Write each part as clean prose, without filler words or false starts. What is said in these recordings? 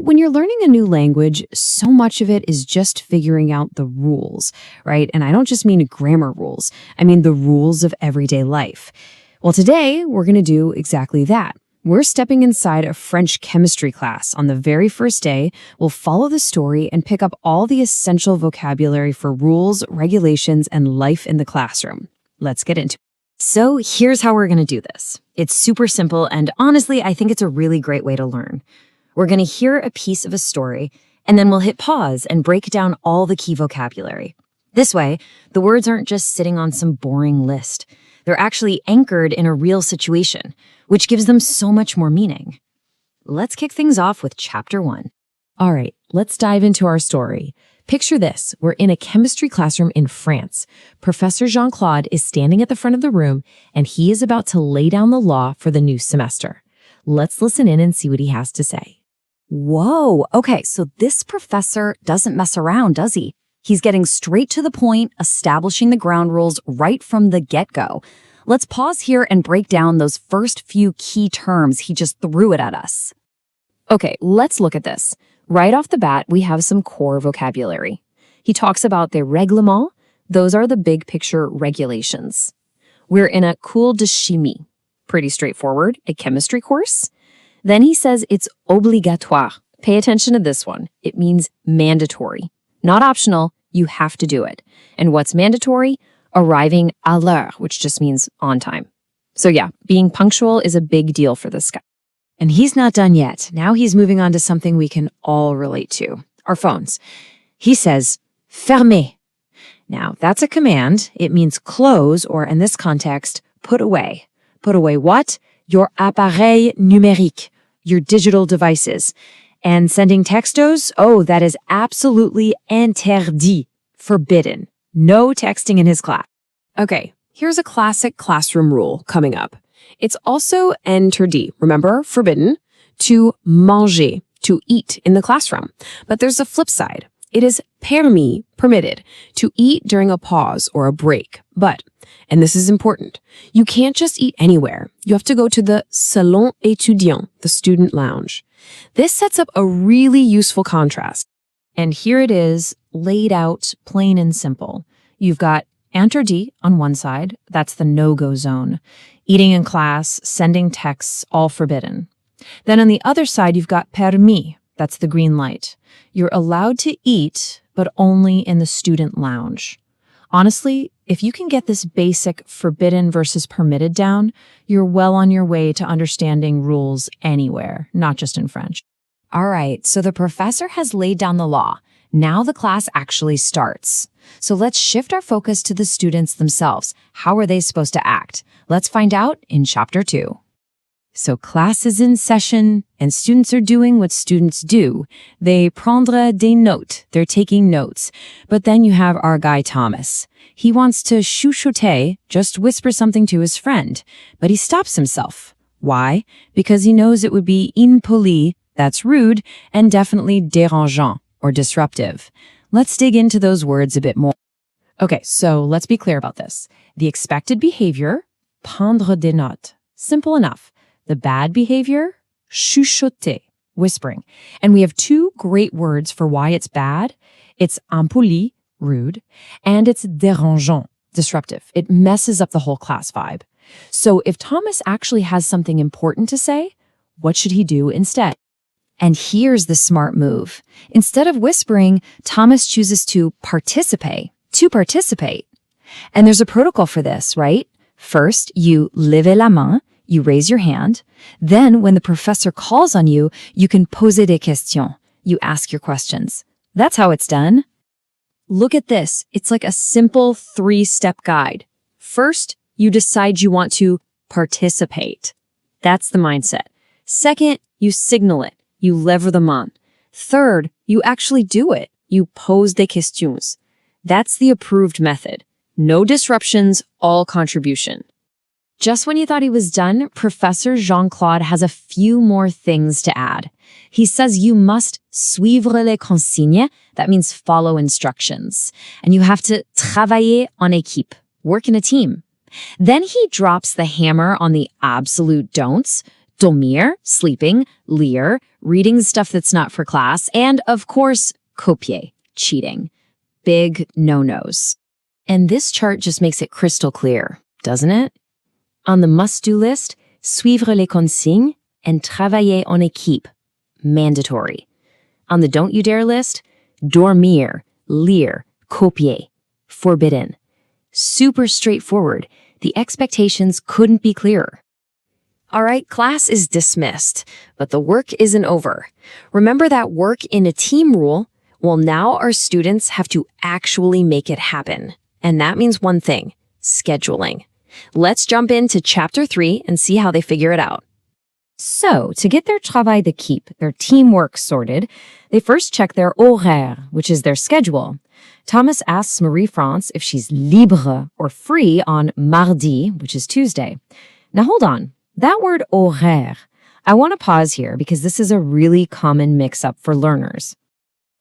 When you're learning a new language, so much of it is just figuring out the rules, right? And I don't just mean grammar rules. I mean the rules of everyday life. Well, today we're going to do exactly that. We're stepping inside a French chemistry class. On the very first day, we'll follow the story and pick up all the essential vocabulary for rules, regulations, and life in the classroom. Let's get into it. So here's how we're going to do this. It's super simple, and honestly, I think it's a really great way to learn. We're going to hear a piece of a story, and then we'll hit pause and break down all the key vocabulary. This way, the words aren't just sitting on some boring list. They're actually anchored in a real situation, which gives them so much more meaning. Let's kick things off with Chapter 1. All right, let's dive into our story. Picture this. We're in a chemistry classroom in France. Professor Jean-Claude is standing at the front of the room, and he is about to lay down the law for the new semester. Let's listen in and see what he has to say. Whoa, okay, so this professor doesn't mess around, does he? He's getting straight to the point, establishing the ground rules right from the get-go. Let's pause here and break down those first few key terms he just threw it at us. Okay, let's look at this. Right off the bat, we have some core vocabulary. He talks about the règlements. Those are the big picture regulations. We're in a cours de chimie. Pretty straightforward, a chemistry course. Then he says it's obligatoire. Pay attention to this one. It means mandatory. Not optional, you have to do it. And what's mandatory? Arriving à l'heure, which just means on time. So yeah, being punctual is a big deal for this guy. And he's not done yet. Now he's moving on to something we can all relate to, our phones. He says, fermez. Now, that's a command. It means close, or in this context, put away. Put away what? Your appareil numérique, your digital devices. And sending textos? Oh, that is absolutely interdit, forbidden. No texting in his class. Okay, here's a classic classroom rule coming up. It's also interdit, remember, forbidden, to manger, to eat in the classroom. But there's a flip side. It is permis, permitted, to eat during a pause or a break. But, and this is important, you can't just eat anywhere. You have to go to the salon étudiant, the student lounge. This sets up a really useful contrast. And here it is, laid out, plain and simple. You've got interdit on one side, that's the no-go zone. Eating in class, sending texts, all forbidden. Then on the other side, you've got permis, that's the green light. You're allowed to eat, but only in the student lounge. Honestly, if you can get this basic forbidden versus permitted down, you're well on your way to understanding rules anywhere, not just in French. All right, so the professor has laid down the law. Now the class actually starts. So let's shift our focus to the students themselves. How are they supposed to act? Let's find out in Chapter 2. So class is in session, and students are doing what students do. They prendre des notes. They're taking notes. But then you have our guy Thomas. He wants to chuchoter, just whisper something to his friend. But he stops himself. Why? Because he knows it would be impoli, that's rude, and definitely dérangeant, or disruptive. Let's dig into those words a bit more. Okay, so let's be clear about this. The expected behavior, prendre des notes. Simple enough. The bad behavior, chuchoter, whispering. And we have two great words for why it's bad. It's impoli, rude, and it's dérangeant, disruptive. It messes up the whole class vibe. So if Thomas actually has something important to say, what should he do instead? And here's the smart move. Instead of whispering, Thomas chooses to participate. And there's a protocol for this, right? First, you levez la main, you raise your hand. Then, when the professor calls on you, you can poser des questions. You ask your questions. That's how it's done. Look at this. It's like a simple 3-step guide. First, you decide you want to participate. That's the mindset. Second, you signal it. You lèvres the main. Third, you actually do it. You pose des questions. That's the approved method. No disruptions, all contribution. Just when you thought he was done, Professor Jean-Claude has a few more things to add. He says you must suivre les consignes. That means follow instructions. And you have to travailler en équipe, work in a team. Then he drops the hammer on the absolute don'ts. dormir, sleeping, lire, reading stuff that's not for class, and, of course, copier, cheating. Big no-nos. And this chart just makes it crystal clear, doesn't it? On the must-do list, suivre les consignes and travailler en équipe, mandatory. On the don't you dare list, dormir, lire, copier, forbidden. Super straightforward. The expectations couldn't be clearer. All right, class is dismissed, but the work isn't over. Remember that work in a team rule? Well, now our students have to actually make it happen. And that means one thing, scheduling. Let's jump into Chapter 3 and see how they figure it out. So, to get their travail d'équipe, their teamwork sorted, they first check their horaire, which is their schedule. Thomas asks Marie-France if she's libre, or free, on mardi, which is Tuesday. Now hold on. That word horaire, I want to pause here because this is a really common mix-up for learners.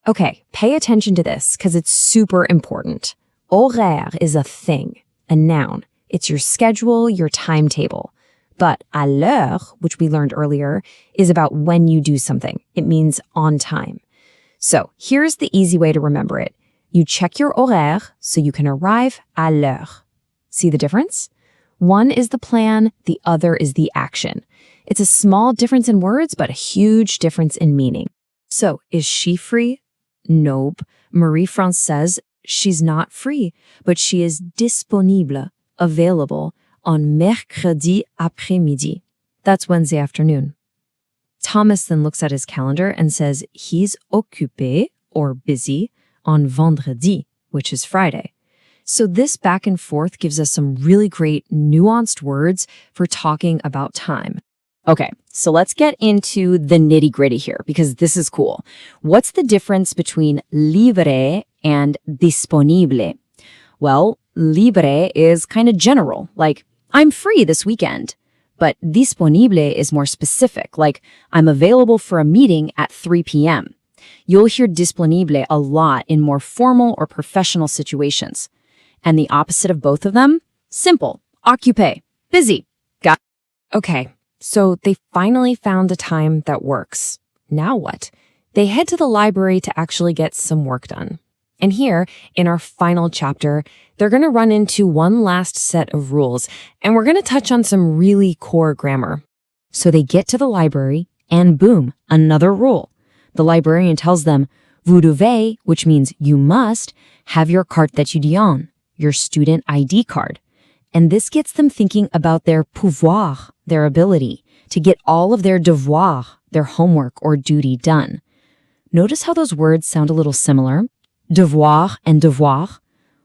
Okay, pay attention to this because it's super important. Horaire is a thing, a noun. It's your schedule, your timetable. But à l'heure, which we learned earlier, is about when you do something. It means on time. So here's the easy way to remember it. You check your horaire so you can arrive à l'heure. See the difference? One is the plan, the other is the action. It's a small difference in words, but a huge difference in meaning. So, is she free? Nope. Marie-France says she's not free, but she is disponible, available, on mercredi après-midi. That's Wednesday afternoon. Thomas then looks at his calendar and says he's occupé, or busy, on vendredi, which is Friday. So this back and forth gives us some really great nuanced words for talking about time. Okay, so let's get into the nitty-gritty here because this is cool. What's the difference between libre and disponible? Well, libre is kind of general, like I'm free this weekend. But disponible is more specific, like I'm available for a meeting at 3 p.m. You'll hear disponible a lot in more formal or professional situations. And the opposite of both of them? Simple. Occupé. Busy. Got it. Okay, so they finally found a time that works. Now what? They head to the library to actually get some work done. And here, in our final chapter, they're going to run into one last set of rules, and we're going to touch on some really core grammar. So they get to the library, and boom, another rule. The librarian tells them, vous devez, which means you must, have your carte d'étudiant, your student ID card. And this gets them thinking about their pouvoir, their ability, to get all of their devoir, their homework or duty done. Notice how those words sound a little similar? Devoir and devoir.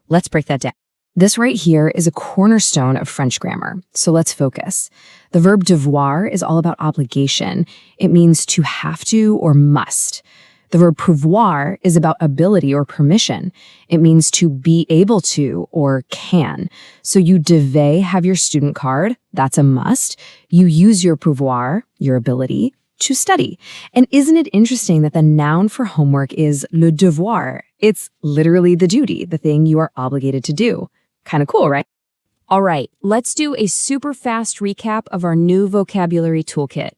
Let's break that down. This right here is a cornerstone of French grammar, so let's focus. The verb devoir is all about obligation. It means to have to or must. The verb pouvoir is about ability or permission. It means to be able to or can. So you devez have your student card. That's a must. You use your pouvoir, your ability, to study. And isn't it interesting that the noun for homework is le devoir? It's literally the duty, the thing you are obligated to do. Kind of cool, right? All right, let's do a super fast recap of our new vocabulary toolkit.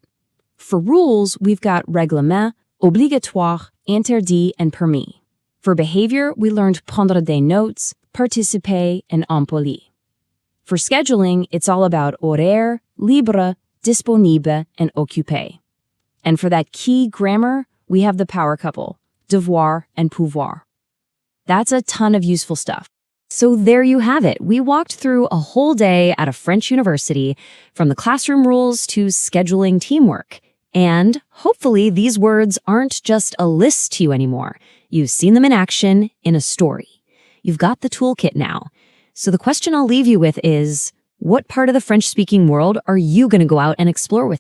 For rules, we've got règlement, obligatoire, interdit, and permis. For behavior, we learned prendre des notes, participer, and empoli. For scheduling, it's all about horaire, libre, disponible, and occupé. And for that key grammar, we have the power couple, devoir and pouvoir. That's a ton of useful stuff. So there you have it. We walked through a whole day at a French university, from the classroom rules to scheduling teamwork. And hopefully these words aren't just a list to you anymore. You've seen them in action in a story. You've got the toolkit now. So the question I'll leave you with is, what part of the French-speaking world are you going to go out and explore with?